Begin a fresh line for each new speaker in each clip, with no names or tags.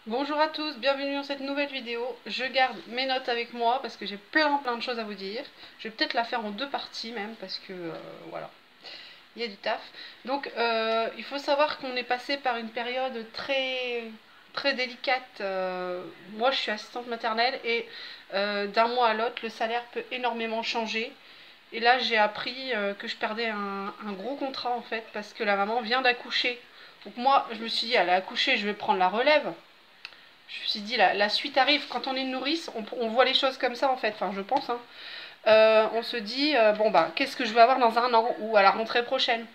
Bonjour à tous, bienvenue dans cette nouvelle vidéo. Je garde mes notes avec moi parce que j'ai plein de choses à vous dire. Je vais peut-être la faire en deux parties même parce que voilà, il y a du taf. Donc il faut savoir qu'on est passé par une période très délicate. Moi je suis assistante maternelle et d'un mois à l'autre le salaire peut énormément changer. Et là j'ai appris que je perdais un gros contrat en fait parce que la maman vient d'accoucher. Donc moi je me suis dit elle a accouché, je vais prendre la relève. Je me suis dit, la suite arrive. Quand on est nourrice, on voit les choses comme ça en fait. Enfin, je pense. Hein. On se dit, bon bah, qu'est-ce que je vais avoir dans un an ou à la rentrée prochaine,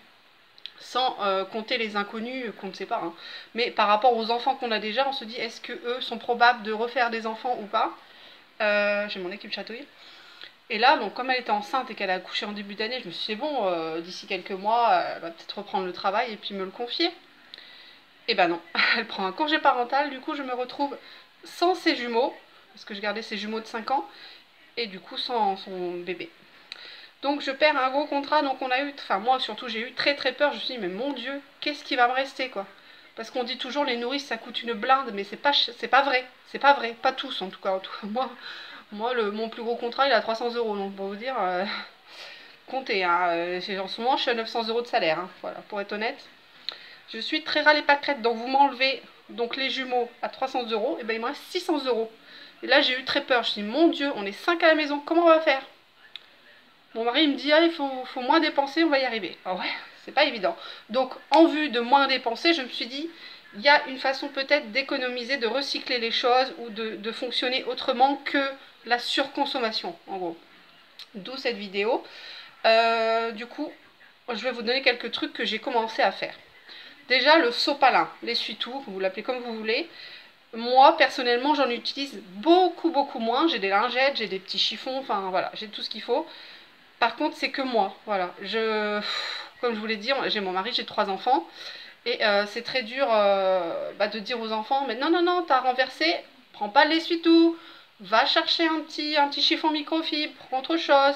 sans compter les inconnus qu'on ne sait pas. Hein. Mais par rapport aux enfants qu'on a déjà, on se dit, est-ce que eux sont probables de refaire des enfants ou pas. J'ai mon équipe chatouille. Et là, donc, comme elle était enceinte et qu'elle a accouché en début d'année, je me suis dit, bon, d'ici quelques mois, elle va peut-être reprendre le travail et puis me le confier. Et ben non, elle prend un congé parental, du coup je me retrouve sans ses jumeaux, parce que je gardais ses jumeaux de 5 ans, et du coup sans son bébé. Donc je perds un gros contrat, donc on a eu, enfin moi surtout j'ai eu très peur, je me suis dit mais mon Dieu, qu'est-ce qui va me rester quoi. Parce qu'on dit toujours les nourrices ça coûte une blinde, mais c'est pas vrai, pas tous en tout cas. Moi mon plus gros contrat il est à 300 euros, donc pour vous dire, comptez, hein, en ce moment je suis à 900 euros de salaire, hein, voilà, pour être honnête. Je suis très râle et pâquerette, donc vous m'enlevez donc les jumeaux à 300 euros, et ben il me reste 600 euros. Et là j'ai eu très peur, je me suis dit mon Dieu, on est 5 à la maison, comment on va faire? Mon mari il me dit ah, il faut moins dépenser, on va y arriver. Ah ouais, c'est pas évident. Donc en vue de moins dépenser, je me suis dit il y a une façon peut-être d'économiser, de recycler les choses ou de fonctionner autrement que la surconsommation en gros. D'où cette vidéo. Du coup, je vais vous donner quelques trucs que j'ai commencé à faire. Déjà, le sopalin, l'essuie-tout, vous l'appelez comme vous voulez. Moi, personnellement, j'en utilise beaucoup moins. J'ai des lingettes, j'ai des petits chiffons, enfin voilà, j'ai tout ce qu'il faut. Par contre, c'est que moi, voilà. Comme je vous l'ai dit, j'ai mon mari, j'ai 3 enfants. Et c'est très dur de dire aux enfants, mais non, t'as renversé, prends pas l'essuie-tout. Va chercher un petit chiffon microfibre, prends autre chose.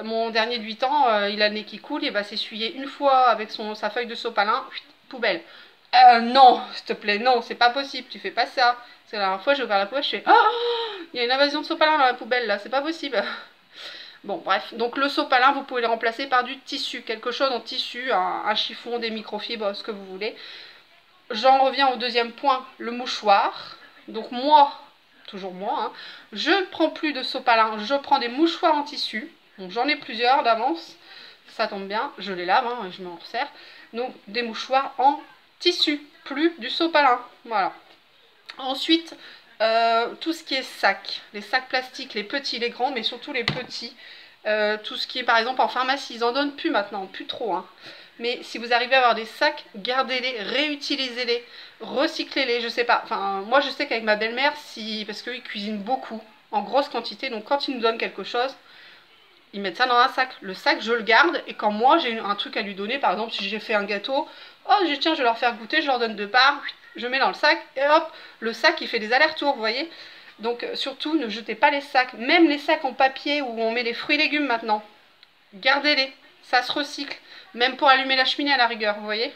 Mon dernier de 8 ans, il a le nez qui coule, il va s'essuyer une fois avec sa feuille de sopalin, poubelle. Non, s'il te plaît, non, c'est pas possible, tu fais pas ça. Parce que la dernière fois, j'ai ouvert la poubelle, je fais oh, il y a une invasion de sopalin dans la poubelle là, c'est pas possible. Bon, bref, donc le sopalin, vous pouvez le remplacer par du tissu, quelque chose en tissu, un chiffon, des microfibres, ce que vous voulez. J'en reviens au deuxième point, le mouchoir. Donc moi, toujours moi, hein, je ne prends plus de sopalin, je prends des mouchoirs en tissu. Donc j'en ai plusieurs d'avance, ça tombe bien, je les lave, hein, et je m'en resserre. Donc des mouchoirs en tissu, plus du sopalin. Voilà. Ensuite, tout ce qui est sac, les sacs plastiques, les petits, les grands, mais surtout les petits. Tout ce qui est par exemple en pharmacie, ils en donnent plus maintenant, plus trop. Hein. Mais si vous arrivez à avoir des sacs, gardez-les, réutilisez-les, recyclez-les, je sais pas. Enfin, moi je sais qu'avec ma belle-mère, parce qu'ils cuisinent beaucoup, en grosse quantité, donc quand ils nous donnent quelque chose, ils mettent ça dans un sac. Le sac, je le garde, et quand moi j'ai un truc à lui donner, par exemple si j'ai fait un gâteau, oh tiens, je vais leur faire goûter, je leur donne 2 parts, je mets dans le sac, et hop, le sac il fait des allers-retours, vous voyez. Donc surtout, ne jetez pas les sacs, même les sacs en papier où on met les fruits et légumes maintenant. Gardez-les, ça se recycle, même pour allumer la cheminée à la rigueur, vous voyez.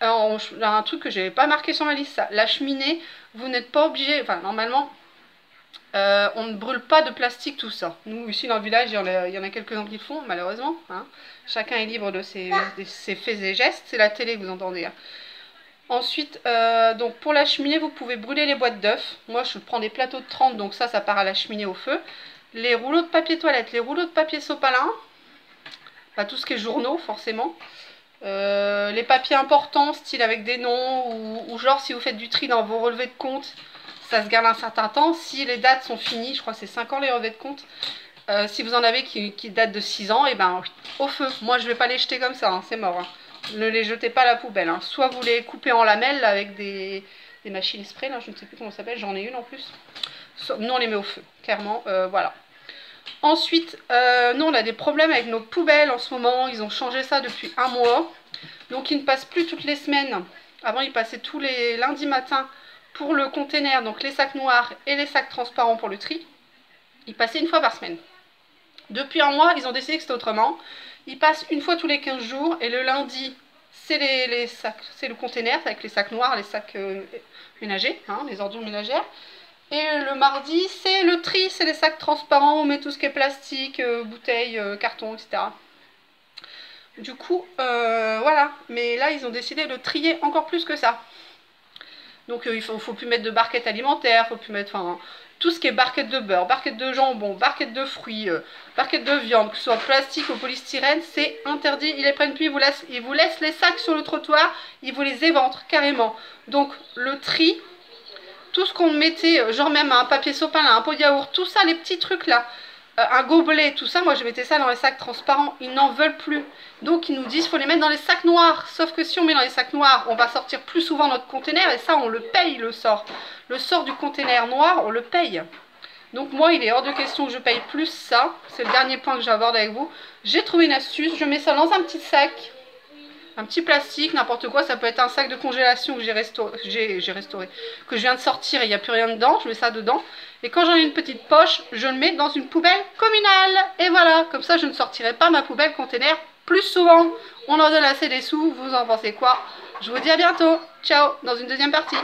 Un truc que j'avais pas marqué sur ma liste, ça. La cheminée, vous n'êtes pas obligé, enfin normalement, on ne brûle pas de plastique, tout ça. Nous, ici dans le village, il y en a quelques-uns qui le font, malheureusement. Hein. Chacun est libre de ses faits et gestes. C'est la télé que vous entendez. Hein. Ensuite, donc pour la cheminée, vous pouvez brûler les boîtes d'œufs. Moi, je prends des plateaux de 30, donc ça part à la cheminée au feu. Les rouleaux de papier toilette, les rouleaux de papier sopalin, pas tout ce qui est journaux, forcément. Les papiers importants, style avec des noms, ou genre si vous faites du tri dans vos relevés de compte, ça se garde un certain temps. Si les dates sont finies, je crois que c'est 5 ans les relevés de compte, si vous en avez qui datent de 6 ans, et ben au feu. Moi je vais pas les jeter comme ça, hein, c'est mort. Hein. Ne les jetez pas à la poubelle. Hein. Soit vous les coupez en lamelles avec des machines spray, là, je ne sais plus comment ça s'appelle, j'en ai une en plus. Nous on les met au feu, clairement, voilà. Ensuite, nous on a des problèmes avec nos poubelles en ce moment, ils ont changé ça depuis un mois. Donc ils ne passent plus toutes les semaines. Avant ils passaient tous les lundis matins pour le container, donc les sacs noirs et les sacs transparents pour le tri. Ils passaient une fois par semaine. Depuis un mois, ils ont décidé que c'était autrement. Ils passent une fois tous les 15 jours et le lundi, c'est les sacs, c'est le container avec les sacs noirs, les sacs ménagers, hein, les ordures ménagères. Et le mardi, c'est le tri, c'est les sacs transparents, on met tout ce qui est plastique, bouteilles, carton, etc. Du coup, voilà. Mais là, ils ont décidé de trier encore plus que ça. Donc, il faut plus mettre de barquettes alimentaires, faut plus mettre, enfin, tout ce qui est barquette de beurre, barquette de jambon, barquette de fruits, barquette de viande, que ce soit plastique ou polystyrène, c'est interdit. Ils les prennent plus, ils vous laissent les sacs sur le trottoir, ils vous les éventrent carrément. Donc, le tri... Tout ce qu'on mettait, genre même un papier sopalin, un pot de yaourt, tout ça, les petits trucs là, un gobelet, tout ça, moi je mettais ça dans les sacs transparents, ils n'en veulent plus. Donc ils nous disent qu'il faut les mettre dans les sacs noirs. Sauf que si on met dans les sacs noirs, on va sortir plus souvent notre container et ça on le paye le sort. Le sort du container noir, on le paye. Donc moi il est hors de question que je paye plus ça. C'est le dernier point que j'aborde avec vous. J'ai trouvé une astuce, je mets ça dans un petit sac. Un petit plastique, n'importe quoi, ça peut être un sac de congélation que j'ai restauré, que je viens de sortir et il n'y a plus rien dedans, je mets ça dedans. Et quand j'en ai une petite poche, je le mets dans une poubelle communale. Et voilà, comme ça je ne sortirai pas ma poubelle container plus souvent. On en donne assez des sous, vous en pensez quoi? Je vous dis à bientôt, ciao, dans une deuxième partie.